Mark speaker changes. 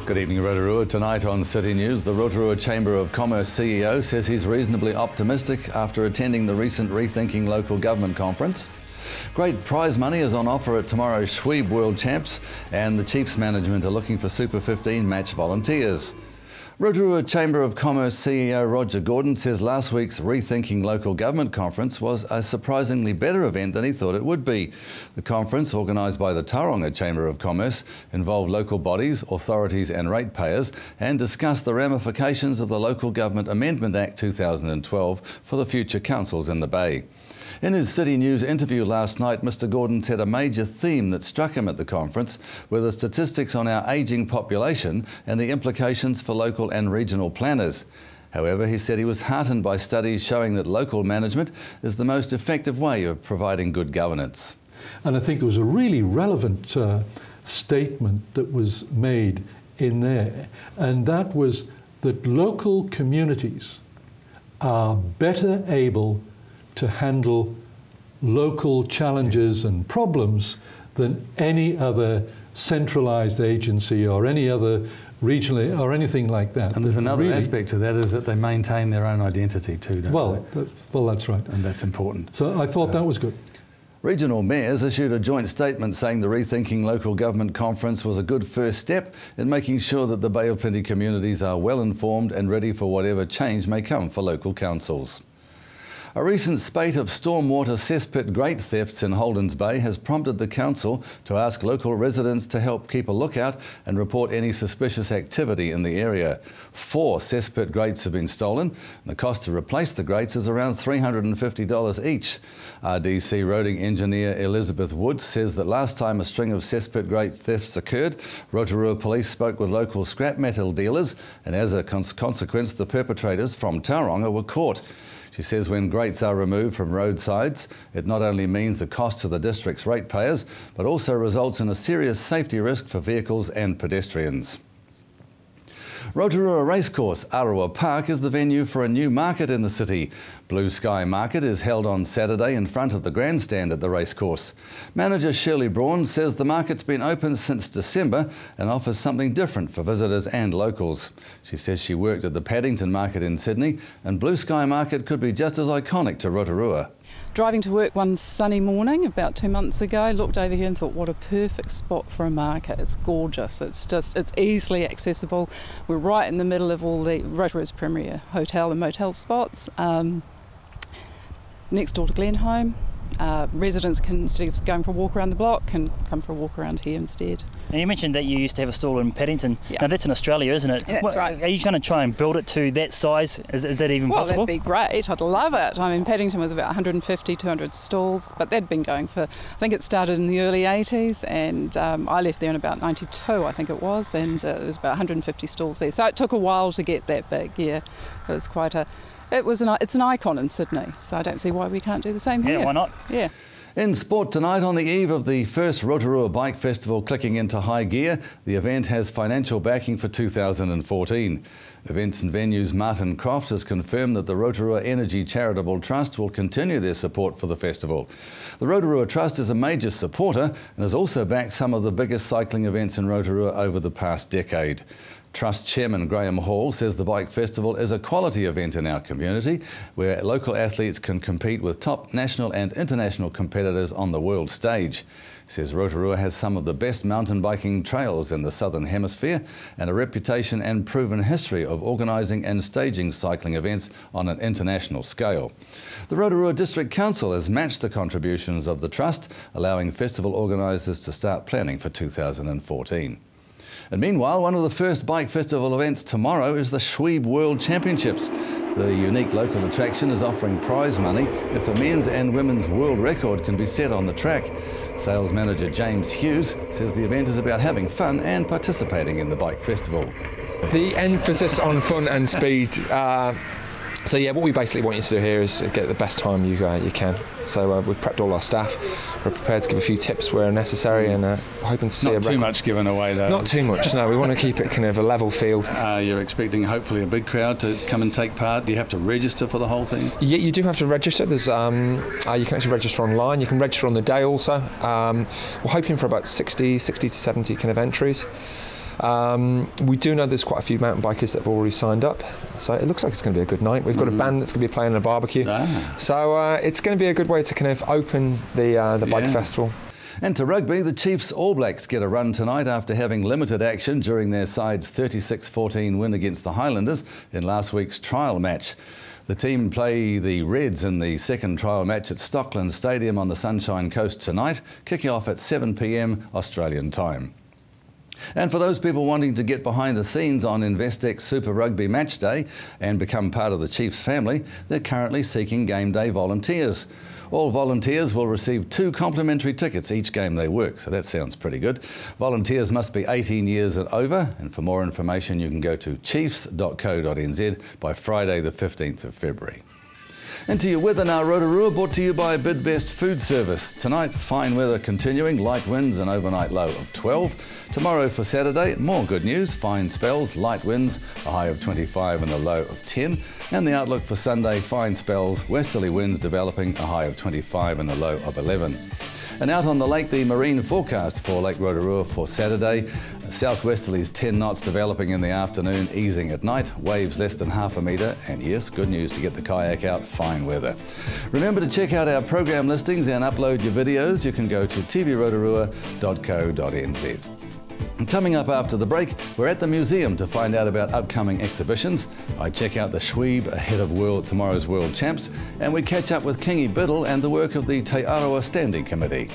Speaker 1: Good evening, Rotorua. Tonight on City News, the Rotorua Chamber of Commerce CEO says he's reasonably optimistic after attending the recent Rethinking Local Government conference. Great prize money is on offer at tomorrow's Schweeb World Champs, and the Chiefs management are looking for Super 15 match volunteers. Rotorua Chamber of Commerce CEO Roger Gordon says last week's Rethinking Local Government conference was a surprisingly better event than he thought it would be. The conference, organised by the Tauranga Chamber of Commerce, involved local bodies, authorities and ratepayers and discussed the ramifications of the Local Government Amendment Act 2012 for the future councils in the Bay. In his City News interview last night, Mr Gordon said a major theme that struck him at the conference were the statistics on our ageing population and the implications for local and regional planners. However, he said he was heartened by studies showing that local management is the most effective way of providing good governance.
Speaker 2: And I think there was a really relevant statement that was made in there, and that was that local communities are better able to handle local challenges and problems than any other centralised agency or any other regional or anything like that.
Speaker 1: And there's another aspect to that, is that they maintain their own identity too, don't they?
Speaker 2: Well, that's right.
Speaker 1: And that's important.
Speaker 2: So I thought that was good.
Speaker 1: Regional mayors issued a joint statement saying the Rethinking Local Government conference was a good first step in making sure that the Bay of Plenty communities are well informed and ready for whatever change may come for local councils. A recent spate of stormwater cesspit grate thefts in Holden's Bay has prompted the council to ask local residents to help keep a lookout and report any suspicious activity in the area. 4 cesspit grates have been stolen. The cost to replace the grates is around $350 each. RDC roading engineer Elizabeth Woods says that last time a string of cesspit grate thefts occurred, Rotorua Police spoke with local scrap metal dealers, and as a consequence, the perpetrators from Tauranga were caught. She says when grates are removed from roadsides, it not only means a cost to the district's ratepayers, but also results in a serious safety risk for vehicles and pedestrians. Rotorua Racecourse, Arawa Park, is the venue for a new market in the city. Blue Sky Market is held on Saturday in front of the grandstand at the racecourse. Manager Shirley Braun says the market's been open since December and offers something different for visitors and locals. She says she worked at the Paddington Market in Sydney, and Blue Sky Market could be just as iconic to Rotorua.
Speaker 3: Driving to work one sunny morning about 2 months ago, looked over here and thought, what a perfect spot for a market. It's gorgeous, it's easily accessible. We're right in the middle of all the Rotorua's premier hotel and motel spots, next door to Glenholme. Residents can, instead of going for a walk around the block, can come for a walk around here instead.
Speaker 4: And you mentioned that you used to have a stall in Paddington.
Speaker 3: Yeah.
Speaker 4: Now that's in Australia, isn't it?
Speaker 3: Yeah, that's right.
Speaker 4: Are you going to try and build it to that size? Is that even possible?
Speaker 3: Well, that'd be great. I'd love it. I mean, Paddington was about 150, 200 stalls, but they'd been going for, I think it started in the early 80s, and I left there in about 92, I think it was, and there was about 150 stalls there. So it took a while to get that big, yeah. It was quite a... It's an icon in Sydney, so I don't see why we can't do the same here.
Speaker 4: Yeah, why not?
Speaker 3: Yeah.
Speaker 1: In sport tonight, on the eve of the first Rotorua Bike Festival clicking into high gear, the event has financial backing for 2014. Events and Venues Martin Croft has confirmed that the Rotorua Energy Charitable Trust will continue their support for the festival. The Rotorua Trust is a major supporter and has also backed some of the biggest cycling events in Rotorua over the past decade. Trust Chairman Graham Hall says the Bike Festival is a quality event in our community where local athletes can compete with top national and international competitors on the world stage. He says Rotorua has some of the best mountain biking trails in the Southern Hemisphere and a reputation and proven history of organising and staging cycling events on an international scale. The Rotorua District Council has matched the contributions of the Trust, allowing festival organisers to start planning for 2014. And meanwhile, one of the first bike festival events tomorrow is the Schweeb World Championships. The unique local attraction is offering prize money if a men's and women's world record can be set on the track. Sales manager James Hughes says the event is about having fun and participating in the bike festival.
Speaker 5: The emphasis on fun and speed. So yeah, what we basically want you to do here is get the best time you can. So we've prepped all our staff. We're prepared to give a few tips where necessary, and we're hoping to see
Speaker 1: Not too much given away though.
Speaker 5: Not too much, no. We want to keep it kind of a level field.
Speaker 1: You're expecting hopefully a big crowd to come and take part. Do you have to register for the whole thing?
Speaker 5: Yeah, you do have to register. There's you can actually register online. You can register on the day also. We're hoping for about 60 to 70 kind of entries. We do know there's quite a few mountain bikers that have already signed up, so it looks like it's going to be a good night. We've got a band that's going to be playing a barbecue, so it's going to be a good way to kind of open the bike festival.
Speaker 1: And to rugby, the Chiefs All Blacks get a run tonight after having limited action during their side's 36-14 win against the Highlanders in last week's trial match. The team play the Reds in the second trial match at Stockland Stadium on the Sunshine Coast tonight, kicking off at 7 p.m. Australian time. And for those people wanting to get behind the scenes on Investec Super Rugby Match Day and become part of the Chiefs family, they're currently seeking game day volunteers. All volunteers will receive 2 complimentary tickets each game they work, so that sounds pretty good. Volunteers must be 18 years and over, and for more information you can go to chiefs.co.nz by Friday the 15th of February. And to your weather now, Rotorua, brought to you by Bidbest Food Service. Tonight, fine weather continuing, light winds, an overnight low of 12. Tomorrow for Saturday, more good news, fine spells, light winds, a high of 25 and a low of 10. And the outlook for Sunday, fine spells, westerly winds developing, a high of 25 and a low of 11. And out on the lake, the marine forecast for Lake Rotorua for Saturday. Southwesterlies 10 knots developing in the afternoon, easing at night, waves less than half a metre, and yes, good news to get the kayak out, fine weather. Remember to check out our program listings and upload your videos. You can go to tvrotorua.co.nz. And coming up after the break, we're at the museum to find out about upcoming exhibitions. I check out the Schweeb ahead of tomorrow's World Champs, and we catch up with Kingy Biddle and the work of the Te Arawa Standing Committee.